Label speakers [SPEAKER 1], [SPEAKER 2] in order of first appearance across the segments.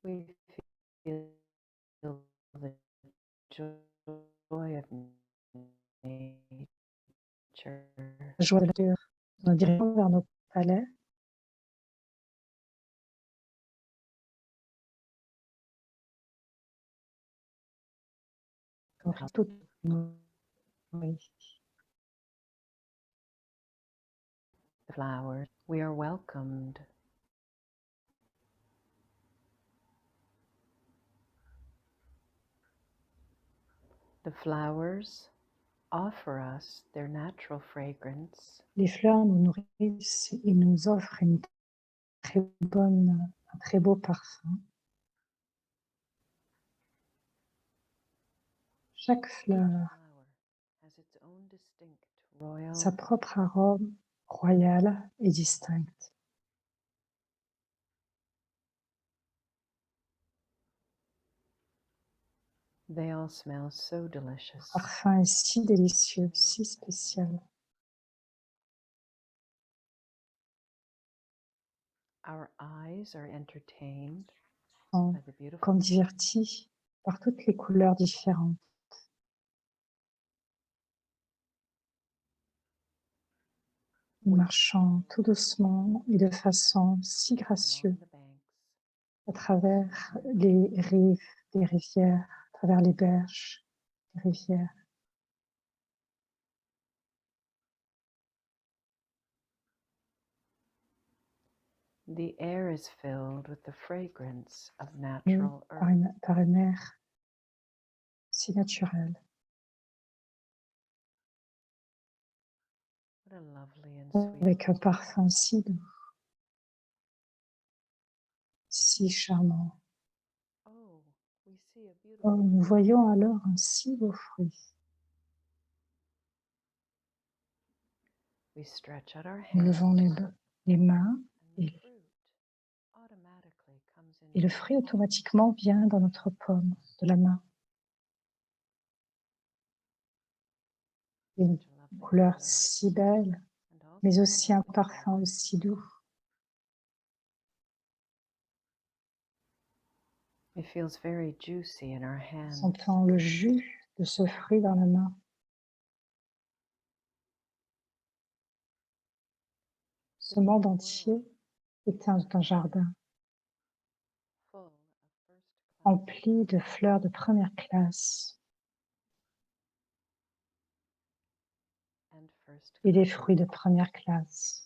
[SPEAKER 1] We feel the joy of nature.
[SPEAKER 2] La joie de la nature dans la direction vers nos palais. Tout, oui.
[SPEAKER 1] The flowers, we are welcomed. The flowers offer us their natural fragrance.
[SPEAKER 2] Les fleurs nous nourrissent et nous offrent un très beau parfum. Chaque fleur
[SPEAKER 1] has its own distinct royal
[SPEAKER 2] sa propre arôme royal et distinct.
[SPEAKER 1] They all smell so delicious.
[SPEAKER 2] Le parfum est si délicieux, si spécial.
[SPEAKER 1] Our eyes are entertained
[SPEAKER 2] Sont
[SPEAKER 1] by the beautiful
[SPEAKER 2] comme divertis par toutes les couleurs différentes. Marchant tout doucement et de façon si gracieuse à travers les rives des rivières, à travers les berges des rivières.
[SPEAKER 1] The air is filled with the fragrance of natural
[SPEAKER 2] Par un air si naturel.
[SPEAKER 1] What a lovely and sweet.
[SPEAKER 2] Avec un parfum si doux, si charmant. Oh, nous voyons alors un si beau fruit. Nous levons les mains et le fruit automatiquement vient dans notre paume de la main. Une couleur si belle, mais aussi un parfum aussi doux.
[SPEAKER 1] It feels very juicy in our hands.
[SPEAKER 2] On sent le jus de ce fruit dans la main. Ce monde entier est un jardin rempli de fleurs de première classe et des fruits de première classe.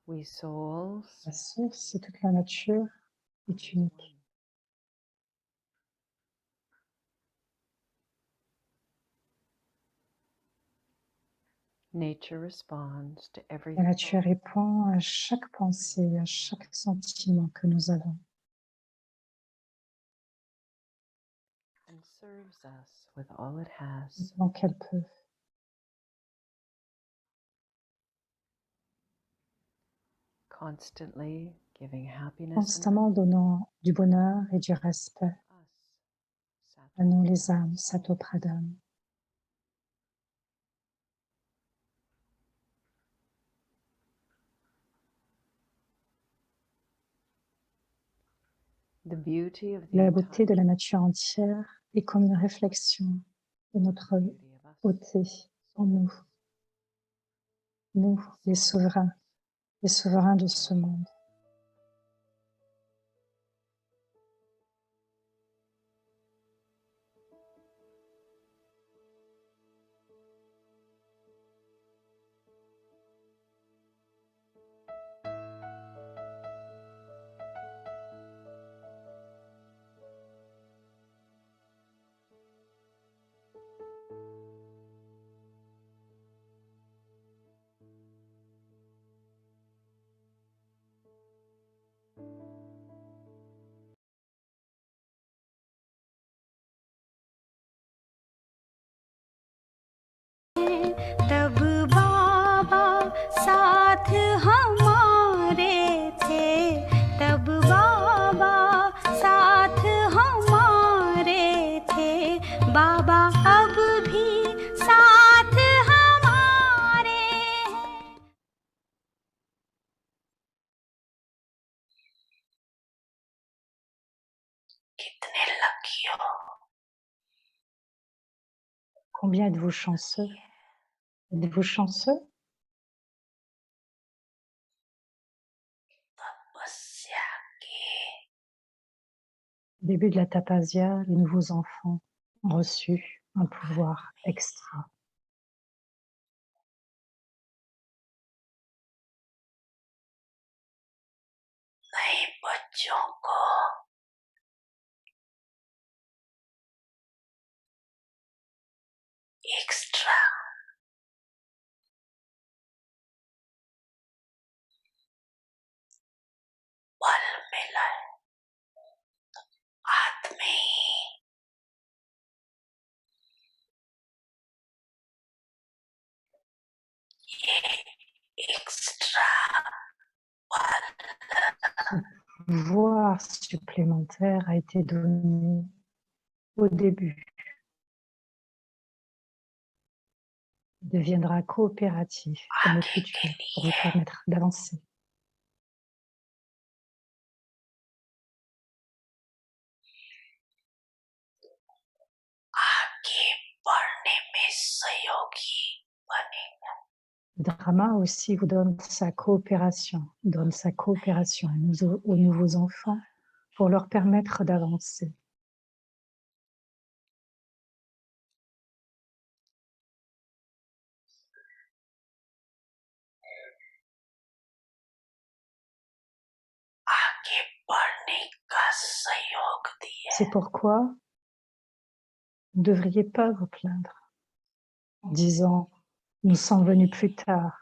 [SPEAKER 2] La source et toute la nature est unique. La nature répond à chaque pensée, à chaque sentiment que nous avons. Donc qu'elle peut. Constamment donnant du bonheur et du respect à nous les âmes, Sato Pradhan. La beauté de la nature entière est comme une réflexion de notre beauté en nous. Nous, les souverains de ce monde. Combien êtes-vous chanceux? Êtes-vous chanceux? Début de la Tapasya, les nouveaux enfants ont reçu un pouvoir extra. Ce pouvoir supplémentaire a été donné au début. Il deviendra coopératif dans le futur pour vous permettre d'avancer. Le Dharma aussi vous donne sa coopération, aux nouveaux enfants pour leur permettre d'avancer. C'est pourquoi vous ne devriez pas vous plaindre, en disant « nous sommes venus plus tard ».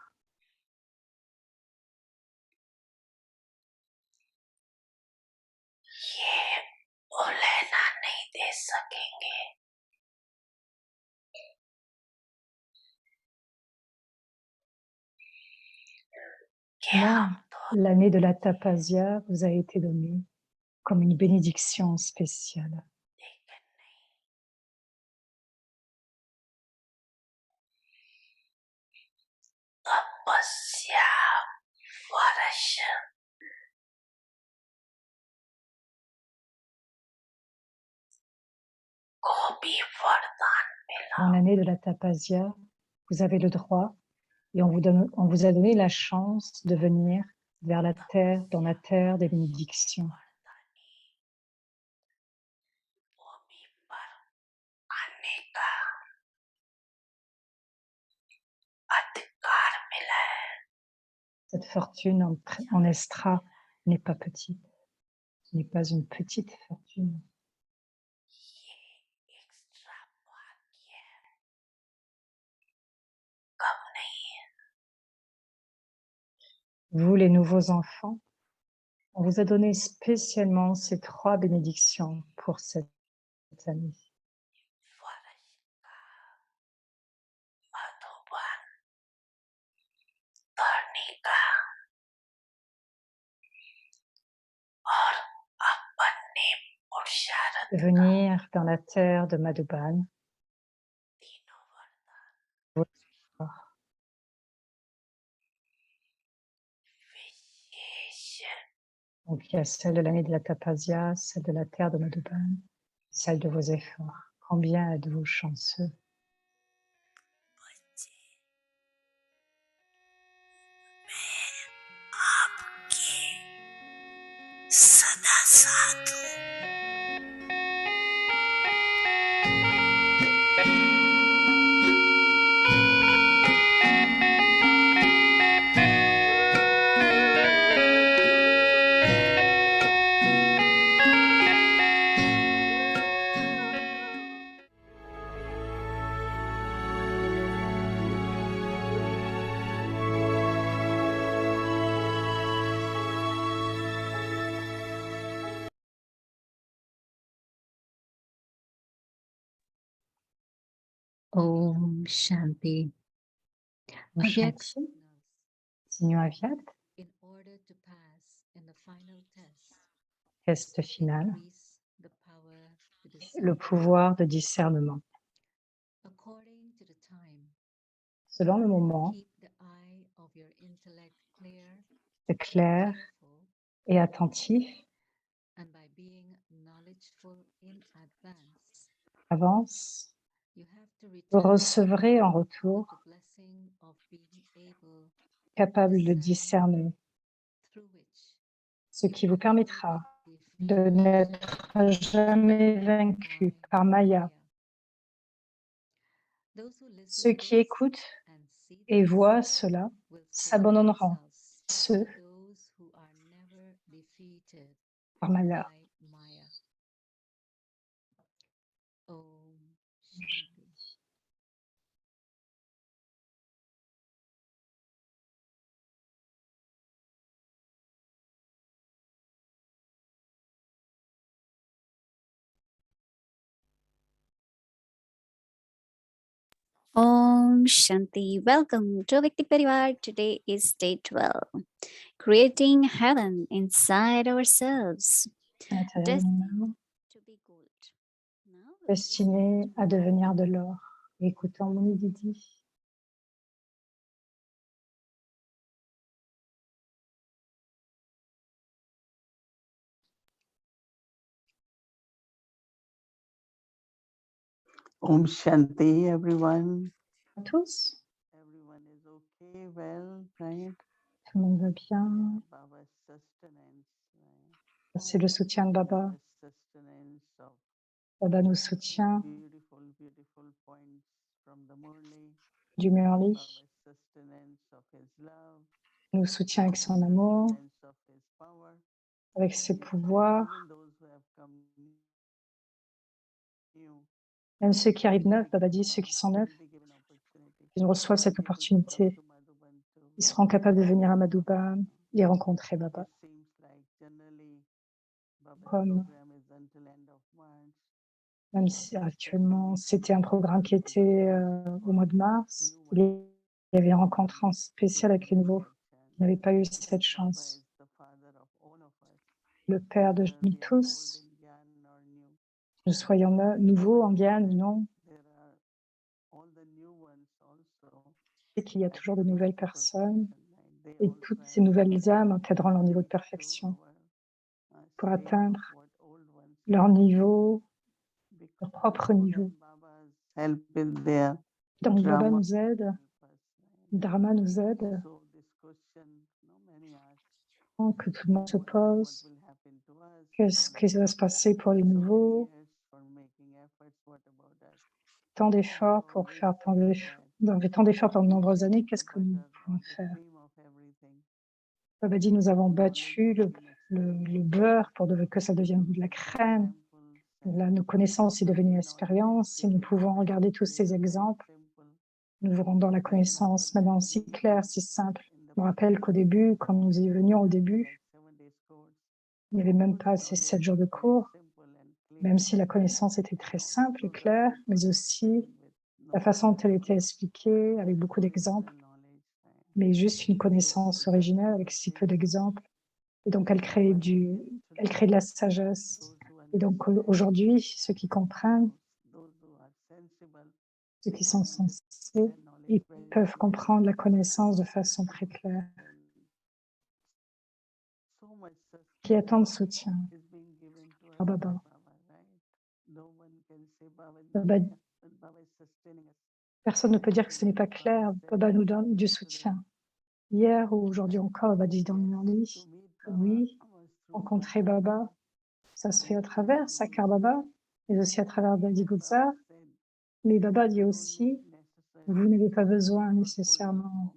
[SPEAKER 2] Là, l'année de la Tapasya vous a été donnée comme une bénédiction spéciale. Dans l'année de la Tapasya, vous avez le droit et on vous a donné la chance de venir vers la terre, dans la terre des bénédictions. Cette fortune en extra n'est pas petite. Ce n'est pas une petite fortune. Vous, les nouveaux enfants, on vous a donné spécialement ces 3 bénédictions pour cette année. De venir dans la terre de Madhuban. Donc il y a celle de l'année de la Tapasya, celle de la terre de Madhuban, celle de vos efforts. Combien êtes-vous chanceux?
[SPEAKER 3] Om Shanti. Avyat,
[SPEAKER 2] Shanti. Signons Avyat.
[SPEAKER 3] in order to pass in the final
[SPEAKER 2] Test final.
[SPEAKER 3] increase the power to discern.
[SPEAKER 2] Le pouvoir de discernement.
[SPEAKER 3] According to the time,
[SPEAKER 2] Selon le moment,
[SPEAKER 3] keep the eye of your intellect clear,
[SPEAKER 2] c'est clair
[SPEAKER 3] careful,
[SPEAKER 2] et attentif.
[SPEAKER 3] and by being knowledgeable grateful in advance.
[SPEAKER 2] Avance.
[SPEAKER 3] You have to
[SPEAKER 2] Vous
[SPEAKER 3] return
[SPEAKER 2] recevrez en
[SPEAKER 3] with
[SPEAKER 2] retour,
[SPEAKER 3] the blessing of being able
[SPEAKER 2] capable de
[SPEAKER 3] discern
[SPEAKER 2] discerner,
[SPEAKER 3] through which
[SPEAKER 2] ce qui vous permettra de
[SPEAKER 3] defeated
[SPEAKER 2] n'être jamais vaincu
[SPEAKER 3] by
[SPEAKER 2] par Maya.
[SPEAKER 3] Those who listen
[SPEAKER 2] Ceux qui
[SPEAKER 3] this
[SPEAKER 2] écoutent
[SPEAKER 3] and see
[SPEAKER 2] et
[SPEAKER 3] this
[SPEAKER 2] voient cela
[SPEAKER 3] will fill
[SPEAKER 2] s'abandonneront
[SPEAKER 3] themselves
[SPEAKER 2] à ceux
[SPEAKER 3] with those who are never defeated
[SPEAKER 2] par Maya.
[SPEAKER 3] by Maya. Om Shanti.
[SPEAKER 4] Om Shanti. Welcome to Vikti Parivar. Today is day 12. Creating heaven inside ourselves.
[SPEAKER 2] À l'intérieur de nous-mêmes,
[SPEAKER 4] To be gold. Now we'll
[SPEAKER 2] destinés
[SPEAKER 4] listen
[SPEAKER 2] à devenir de l'or. Écoutons Moni Didi.
[SPEAKER 5] Om Shanti, everyone.
[SPEAKER 2] À tous,
[SPEAKER 5] Everyone is okay, well, right?
[SPEAKER 2] tout le monde va bien.
[SPEAKER 5] Baba's sustenance, right?
[SPEAKER 2] C'est le soutien de Baba.
[SPEAKER 5] Baba's sustenance of
[SPEAKER 2] Baba nous soutient
[SPEAKER 5] beautiful points from the Murli.
[SPEAKER 2] du Murli,
[SPEAKER 5] Baba's sustenance of his love.
[SPEAKER 2] nous soutient avec son amour,
[SPEAKER 5] Sustenance of his power.
[SPEAKER 2] avec ses pouvoirs.
[SPEAKER 5] Even those who have come new,
[SPEAKER 2] Même ceux qui arrivent neufs, Baba dit, ceux qui sont neufs,
[SPEAKER 5] will be given opportunity.
[SPEAKER 2] ils reçoivent cette
[SPEAKER 5] Able to come
[SPEAKER 2] opportunité.
[SPEAKER 5] to Madhuban to
[SPEAKER 2] Ils seront capables de venir à Madhuban et rencontrer
[SPEAKER 5] It
[SPEAKER 2] Baba.
[SPEAKER 5] seems like generally Baba's
[SPEAKER 2] Comme
[SPEAKER 5] program is until end of March.
[SPEAKER 2] même si actuellement c'était un programme qui était au mois de mars, il y avait une rencontre en spécial avec les nouveaux qui n'avaient pas eu cette chance. Le Père de nous tous, nous soyons nouveaux en Guyane ou non, et qu'il y a toujours de nouvelles personnes et toutes ces nouvelles âmes atteindront leur niveau de perfection pour atteindre leur niveau, leur propre niveau. Donc Baba nous aide, Dharma nous aide, que tout le monde se pose, qu'est-ce qui va se passer pour les nouveaux, tant d'efforts pour faire tant d'efforts pendant de nombreuses années, qu'est-ce que nous pouvons faire? Baba dit, nous avons battu le beurre pour que ça devienne de la crème. Là, nos connaissances est devenue expérience. Si nous pouvons regarder tous ces exemples, nous vous rendons la connaissance maintenant si claire, si simple. Je me rappelle qu'au début, quand nous y venions au début, il n'y avait même pas ces 7 jours de cours, même si la connaissance était très simple et claire, mais aussi la façon dont elle était expliquée, avec beaucoup d'exemples, mais juste une connaissance originelle avec si peu d'exemples. Et donc, elle crée de la sagesse. Et donc, aujourd'hui, ceux qui comprennent, ceux qui sont sensés, ils peuvent comprendre la connaissance de façon très claire. Qui a tant de soutien. Ah, Baba. Personne ne peut dire que ce n'est pas clair. Baba nous donne du soutien. Hier ou aujourd'hui encore, Baba dit dans le lit, oui, rencontrer Baba, ça se fait à travers Sakar Baba, mais aussi à travers Dadi Guzar. Mais Baba dit aussi, vous n'avez pas besoin nécessairement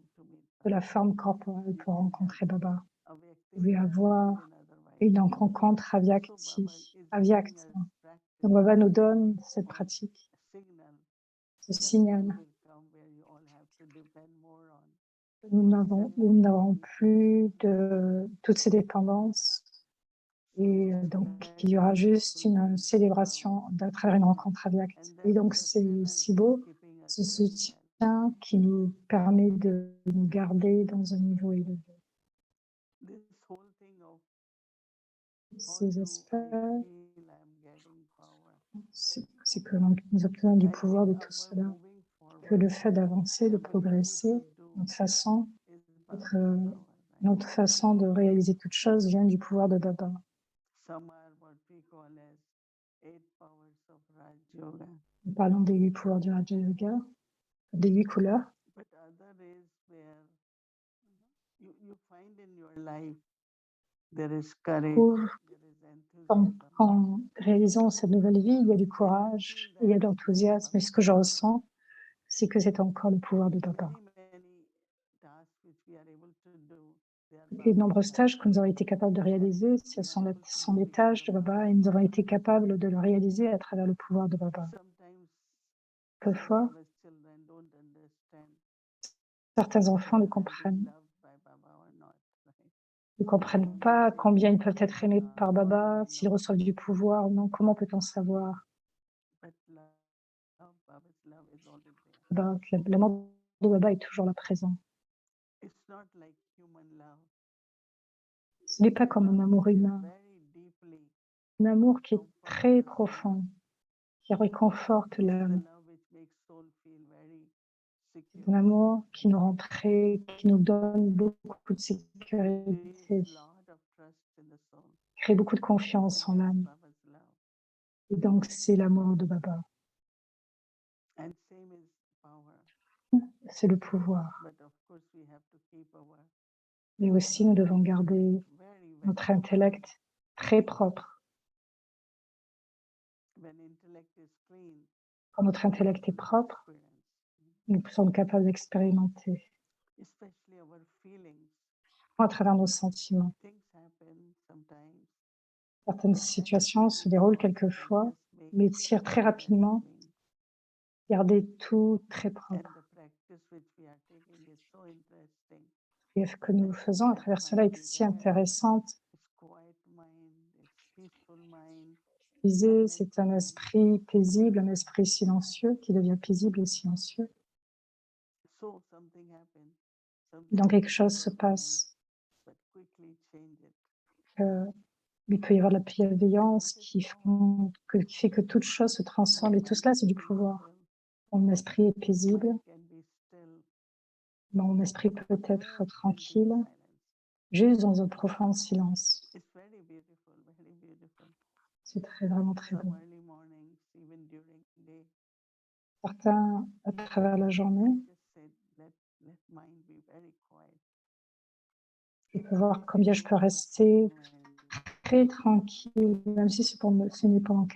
[SPEAKER 2] de la forme corporelle pour rencontrer Baba. Vous pouvez avoir une rencontre avyakta. Donc Baba nous donne cette pratique, ce signal. Nous n'avons plus de toutes ces dépendances. Et donc, il y aura juste une célébration à travers une rencontre avyakta. Et donc, c'est si beau, ce soutien qui nous permet de nous garder dans un niveau élevé. Ces aspects, c'est que nous obtenons du pouvoir de tout cela, que le fait d'avancer, de progresser, notre façon de réaliser toute chose vient du pouvoir de Baba.
[SPEAKER 5] 8 powers of Raj Yoga.
[SPEAKER 2] Nous parlons des 8 pouvoirs du Raja Yoga, des 8 couleurs.
[SPEAKER 5] But other is where you find in your life there is courage,
[SPEAKER 2] Pour,
[SPEAKER 5] there is enthusiasm.
[SPEAKER 2] en réalisant cette nouvelle vie, il y a du courage, il y a de l'enthousiasme. Et ce que je ressens, c'est que c'est encore le pouvoir de Baba.
[SPEAKER 5] Many tasks which we are able to do, they are
[SPEAKER 2] Les
[SPEAKER 5] Baba's
[SPEAKER 2] nombreuses
[SPEAKER 5] tasks.
[SPEAKER 2] tâches que nous avons été capables de réaliser, ce sont des tâches de Baba et nous avons été capables de le réaliser à travers le pouvoir de Baba.
[SPEAKER 5] Sometimes
[SPEAKER 2] Quelquefois,
[SPEAKER 5] Baba's children don't understand
[SPEAKER 2] certains enfants ne
[SPEAKER 5] whether I'm being
[SPEAKER 2] comprennent,
[SPEAKER 5] loved by Baba or not, right?
[SPEAKER 2] ne comprennent pas combien ils peuvent être aimés par Baba, s'ils reçoivent du pouvoir ou non. Comment peut-on savoir?
[SPEAKER 5] But Baba's love is always there.
[SPEAKER 2] L'amour de Baba est toujours là présent.
[SPEAKER 5] It's not like human love.
[SPEAKER 2] Ce n'est pas comme un amour humain,
[SPEAKER 5] Very deeply
[SPEAKER 2] un amour qui est
[SPEAKER 5] comforts
[SPEAKER 2] très
[SPEAKER 5] the soul.
[SPEAKER 2] profond, qui réconforte
[SPEAKER 5] It's the
[SPEAKER 2] l'âme.
[SPEAKER 5] love which makes soul feel very
[SPEAKER 2] C'est
[SPEAKER 5] secure.
[SPEAKER 2] un amour qui nous rend qui nous donne beaucoup de
[SPEAKER 5] Creates
[SPEAKER 2] sécurité,
[SPEAKER 5] a lot of trust in the soul.
[SPEAKER 2] crée beaucoup de confiance en
[SPEAKER 5] That's
[SPEAKER 2] l'âme.
[SPEAKER 5] Baba's love.
[SPEAKER 2] Et donc, c'est l'amour de Baba.
[SPEAKER 5] And same is power.
[SPEAKER 2] C'est le pouvoir.
[SPEAKER 5] But of course we have to keep our
[SPEAKER 2] Mais aussi, nous devons garder
[SPEAKER 5] very
[SPEAKER 2] notre intellect très propre.
[SPEAKER 5] when intellect is clean,
[SPEAKER 2] Quand notre intellect est propre,
[SPEAKER 5] experience,
[SPEAKER 2] nous sommes capables d'expérimenter
[SPEAKER 5] especially our feelings.
[SPEAKER 2] à travers nos sentiments.
[SPEAKER 5] Things happen sometimes.
[SPEAKER 2] Certaines situations se déroulent quelquefois, mais tire très rapidement, garder tout très
[SPEAKER 5] And
[SPEAKER 2] propre.
[SPEAKER 5] the practice which we are taking is so interesting.
[SPEAKER 2] Et ce que nous faisons à travers cela est si intéressante.
[SPEAKER 5] It's quiet mind, it's peaceful mind.
[SPEAKER 2] Disais, c'est un esprit paisible, un esprit silencieux qui devient paisible et silencieux.
[SPEAKER 5] So something happens.
[SPEAKER 2] Donc quelque chose se passe.
[SPEAKER 5] But quickly change it.
[SPEAKER 2] Il peut y avoir de la bienveillance qui fait que toute chose se transforme. Et tout cela, c'est du pouvoir. Mon esprit est paisible,
[SPEAKER 5] Mind can be still,
[SPEAKER 2] mon esprit peut être
[SPEAKER 5] in
[SPEAKER 2] tranquille,
[SPEAKER 5] silence.
[SPEAKER 2] juste dans un profond silence.
[SPEAKER 5] It's very beautiful, very beautiful.
[SPEAKER 2] C'est vraiment très
[SPEAKER 5] Some
[SPEAKER 2] beau.
[SPEAKER 5] early mornings, even during the day,
[SPEAKER 2] Certains, à travers la journée,
[SPEAKER 5] just said, let mind be very quiet.
[SPEAKER 2] je peux voir combien je peux rester très tranquille, même si c'est fini pendant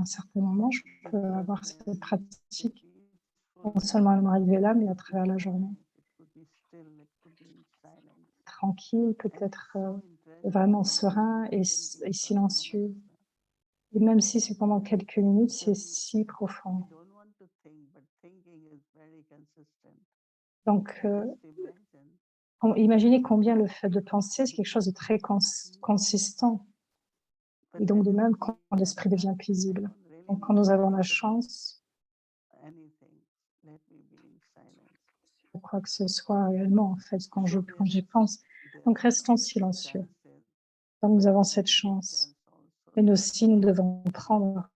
[SPEAKER 2] un certain moment, je peux avoir cette pratique, non seulement à m'arriver là, mais à travers la journée. Tranquille, peut-être vraiment serein et silencieux. Et même si c'est pendant quelques minutes, c'est si profond. Donc, imaginez combien le fait de penser, c'est quelque chose de très consistant. Et donc, de même, quand l'esprit devient paisible. Donc, quand nous avons la chance, quoi que ce soit réellement, en fait, quand j'y pense. Donc, restons silencieux. Quand nous avons cette chance, mais aussi, nous devons prendre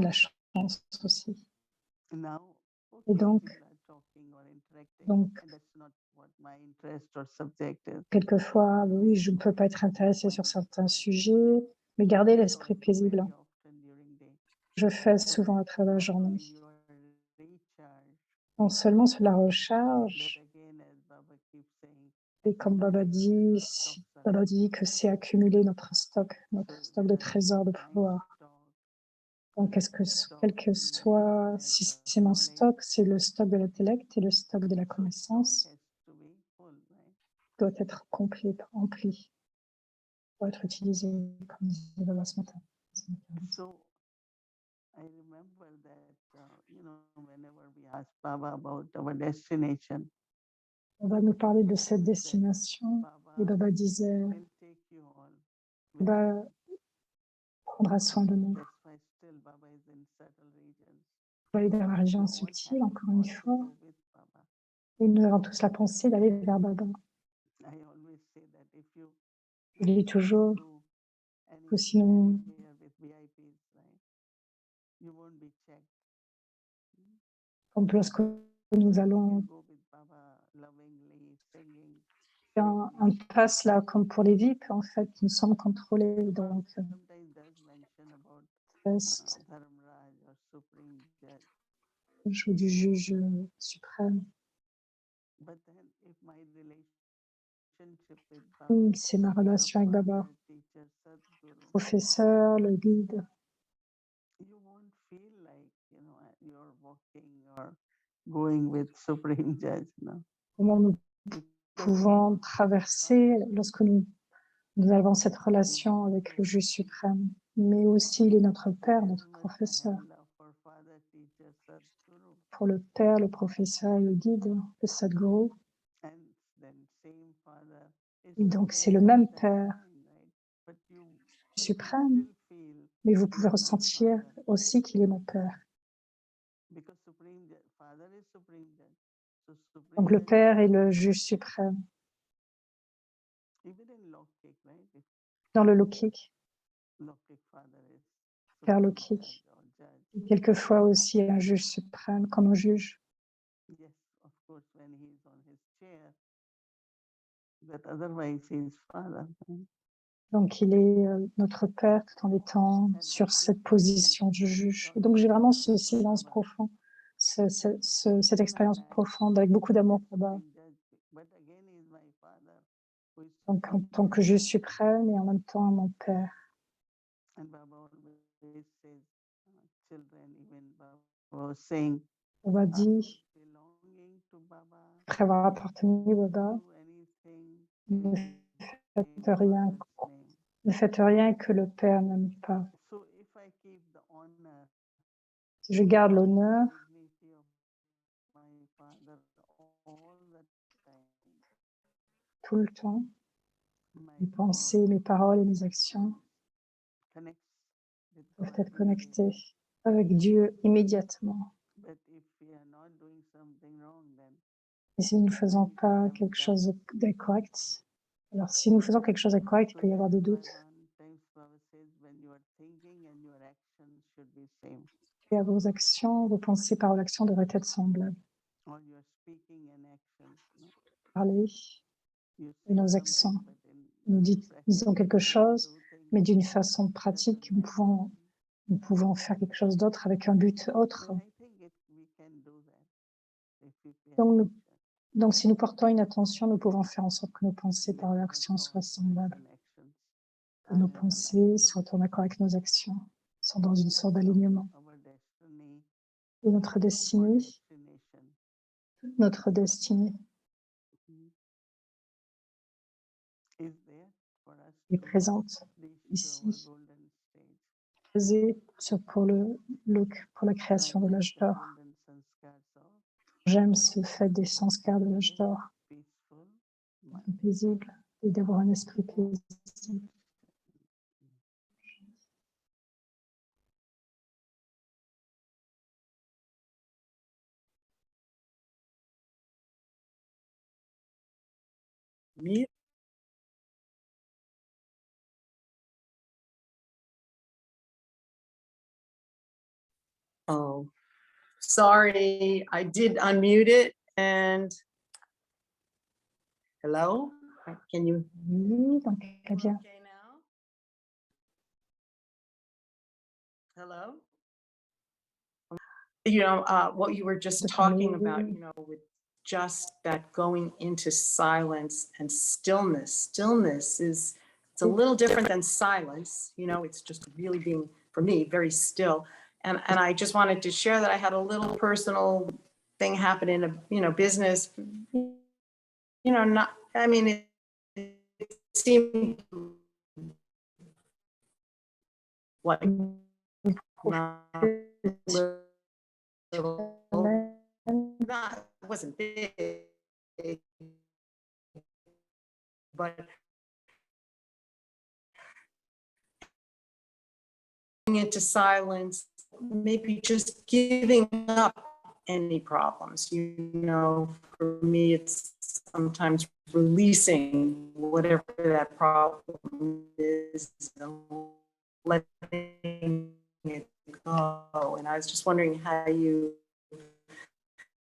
[SPEAKER 2] la chance aussi. Et donc, quelquefois, oui, je ne peux pas être intéressée sur certains sujets, mais garder l'esprit paisible. Je fais souvent à travers la journée. Non seulement sur la recharge, et comme Baba dit que c'est accumuler notre stock de trésors de pouvoir. Donc, quel que soit, si c'est mon stock, c'est le stock de l'intellect et le stock de la connaissance, doit être complet, rempli, doit être utilisé, comme disait Baba ce matin.
[SPEAKER 5] I remember that, whenever we ask Baba about our destination,
[SPEAKER 2] On va nous parler de cette destination, et Baba disait,
[SPEAKER 5] will take you all.
[SPEAKER 2] Baba prendra soin de nous.
[SPEAKER 5] That's why still Baba is in subtle regions.
[SPEAKER 2] On va aller dans la région
[SPEAKER 5] We all
[SPEAKER 2] subtile,
[SPEAKER 5] have
[SPEAKER 2] encore une
[SPEAKER 5] thought to
[SPEAKER 2] fois,
[SPEAKER 5] go with Baba.
[SPEAKER 2] et nous avons tous la pensée d'aller vers Baba.
[SPEAKER 5] I always say that if you
[SPEAKER 2] Je dis toujours
[SPEAKER 5] do
[SPEAKER 2] que si nous
[SPEAKER 5] anywhere with VIPs, right, you won't be checked.
[SPEAKER 2] comme lorsque nous allons
[SPEAKER 5] Go with Baba lovingly, singing.
[SPEAKER 2] un pass là, comme pour les VIP, en fait, nous sommes contrôlés. Donc,
[SPEAKER 5] Sometimes does mention
[SPEAKER 2] Est
[SPEAKER 5] Dharmraj or Supreme Judge.
[SPEAKER 2] ou du juge suprême.
[SPEAKER 5] But then if my relationship with Baba,
[SPEAKER 2] C'est ma relation avec Baba,
[SPEAKER 5] Father, teacher, Sadhguru,
[SPEAKER 2] professeur, le guide.
[SPEAKER 5] you won't feel like, you're walking or going with Supreme Judge, no?
[SPEAKER 2] Comment nous
[SPEAKER 5] Because
[SPEAKER 2] pouvons traverser lorsque nous avons cette relation avec le juge suprême, mais aussi il est notre Père, notre
[SPEAKER 5] very much the
[SPEAKER 2] professeur.
[SPEAKER 5] hand of our Father, teacher, Sadhguru.
[SPEAKER 2] Pour le Père, le professeur et le guide, le Sadhguru.
[SPEAKER 5] And then same Father is
[SPEAKER 2] Et donc c'est
[SPEAKER 5] sitting
[SPEAKER 2] le même
[SPEAKER 5] inside
[SPEAKER 2] Père
[SPEAKER 5] your mind, right? But you
[SPEAKER 2] suprême,
[SPEAKER 5] still feel
[SPEAKER 2] mais vous
[SPEAKER 5] he
[SPEAKER 2] pouvez
[SPEAKER 5] is my
[SPEAKER 2] ressentir
[SPEAKER 5] Father.
[SPEAKER 2] aussi qu'il est mon Père.
[SPEAKER 5] Because Father is Supreme Judge. So Supreme
[SPEAKER 2] Donc le
[SPEAKER 5] Judge
[SPEAKER 2] Père est
[SPEAKER 5] is
[SPEAKER 2] le juge suprême.
[SPEAKER 5] even in Lokik, right? If
[SPEAKER 2] Dans le Lokik,
[SPEAKER 5] Lokik Father is
[SPEAKER 2] Père
[SPEAKER 5] Supreme
[SPEAKER 2] Lokik,
[SPEAKER 5] Judge or Judge.
[SPEAKER 2] et quelquefois aussi un juge suprême comme un juge.
[SPEAKER 5] Yes, of course, when he is on his chair, but otherwise he is Father. Right?
[SPEAKER 2] Donc il est notre Père tout en étant sur cette position de juge. Et donc j'ai vraiment ce silence profond, cette expérience profonde avec beaucoup d'amour pour Baba.
[SPEAKER 5] But again, he is my Father, who is
[SPEAKER 2] Donc en
[SPEAKER 5] Supreme
[SPEAKER 2] tant que
[SPEAKER 5] Judge.
[SPEAKER 2] juge suprême et en même temps mon Père.
[SPEAKER 5] And Baba always says, children, even Baba was saying,
[SPEAKER 2] Baba dit,
[SPEAKER 5] belonging to Baba,
[SPEAKER 2] après avoir appartenu à Baba,
[SPEAKER 5] do anything
[SPEAKER 2] ne
[SPEAKER 5] which is
[SPEAKER 2] faites rien,
[SPEAKER 5] Father's name.
[SPEAKER 2] ne faites rien que le Père n'aime pas.
[SPEAKER 5] So if I keep the honor,
[SPEAKER 2] Si je garde l'honneur,
[SPEAKER 5] dignity of my Father all the time,
[SPEAKER 2] tout le temps,
[SPEAKER 5] my
[SPEAKER 2] mes
[SPEAKER 5] thought
[SPEAKER 2] pensées, mes paroles et mes actions
[SPEAKER 5] connects with
[SPEAKER 2] doivent
[SPEAKER 5] God
[SPEAKER 2] être connectées
[SPEAKER 5] immediately.
[SPEAKER 2] avec Dieu immédiatement.
[SPEAKER 5] But if we are not doing something wrong, then
[SPEAKER 2] Et si nous ne faisons
[SPEAKER 5] we could
[SPEAKER 2] pas
[SPEAKER 5] have
[SPEAKER 2] quelque
[SPEAKER 5] doubt.
[SPEAKER 2] chose d'incorrect, alors si nous faisons quelque chose d'incorrect, il
[SPEAKER 5] So
[SPEAKER 2] peut y avoir des
[SPEAKER 5] that is why
[SPEAKER 2] doutes.
[SPEAKER 5] one times Baba says, when you are thinking and your actions should be same,
[SPEAKER 2] Et à vos actions, vos pensées, paroles, actions devraient être semblables.
[SPEAKER 5] or you are speaking and actions. No?
[SPEAKER 2] Parler
[SPEAKER 5] You
[SPEAKER 2] et
[SPEAKER 5] say
[SPEAKER 2] nos
[SPEAKER 5] something,
[SPEAKER 2] accents.
[SPEAKER 5] but in
[SPEAKER 2] Nous disons quelque
[SPEAKER 5] practice,
[SPEAKER 2] chose,
[SPEAKER 5] do things,
[SPEAKER 2] mais d'une
[SPEAKER 5] it
[SPEAKER 2] façon pratique,
[SPEAKER 5] doesn't match.
[SPEAKER 2] nous pouvons faire quelque chose d'autre avec un but autre.
[SPEAKER 5] Then I think we can do that if we pay
[SPEAKER 2] Donc,
[SPEAKER 5] attention.
[SPEAKER 2] donc, si nous portons une attention, nous pouvons faire en sorte que nos pensées,
[SPEAKER 5] Yes,
[SPEAKER 2] paroles,
[SPEAKER 5] our
[SPEAKER 2] actions soient
[SPEAKER 5] thoughts
[SPEAKER 2] semblables,
[SPEAKER 5] and actions
[SPEAKER 2] que
[SPEAKER 5] are
[SPEAKER 2] nos
[SPEAKER 5] in alignment.
[SPEAKER 2] pensées soient en accord avec nos actions, sont dans une sorte d'alignement.
[SPEAKER 5] Our destiny,
[SPEAKER 2] Et notre
[SPEAKER 5] our
[SPEAKER 2] destinée,
[SPEAKER 5] destination,
[SPEAKER 2] notre destinée
[SPEAKER 5] mhm, is there for us
[SPEAKER 2] est
[SPEAKER 5] to
[SPEAKER 2] présente
[SPEAKER 5] reach to our
[SPEAKER 2] ici,
[SPEAKER 5] golden stage.
[SPEAKER 2] posée pour la création de
[SPEAKER 5] I like
[SPEAKER 2] l'âge
[SPEAKER 5] the
[SPEAKER 2] d'or.
[SPEAKER 5] golden sanskars of
[SPEAKER 2] J'aime ce fait des sanskars de l'âge d'or,
[SPEAKER 5] peaceful mind.
[SPEAKER 2] paisible, et d'avoir un esprit paisible.
[SPEAKER 6] Me? Oh, sorry. I did unmute it and hello? Can you
[SPEAKER 2] Oui, donc très bien.
[SPEAKER 6] okay now? Hello? What you were just
[SPEAKER 2] De
[SPEAKER 6] talking
[SPEAKER 2] parler.
[SPEAKER 6] about, with just that going into silence and stillness. Stillness it's a little different than silence, it's just really being, for me, very still. And I just wanted to share that I had a little personal thing happen in a business, not, I mean, it seemed like not little, not, it wasn't big, but into silence, maybe just giving up any problems. For me, it's sometimes releasing whatever that problem is and letting it go. And I was just wondering how you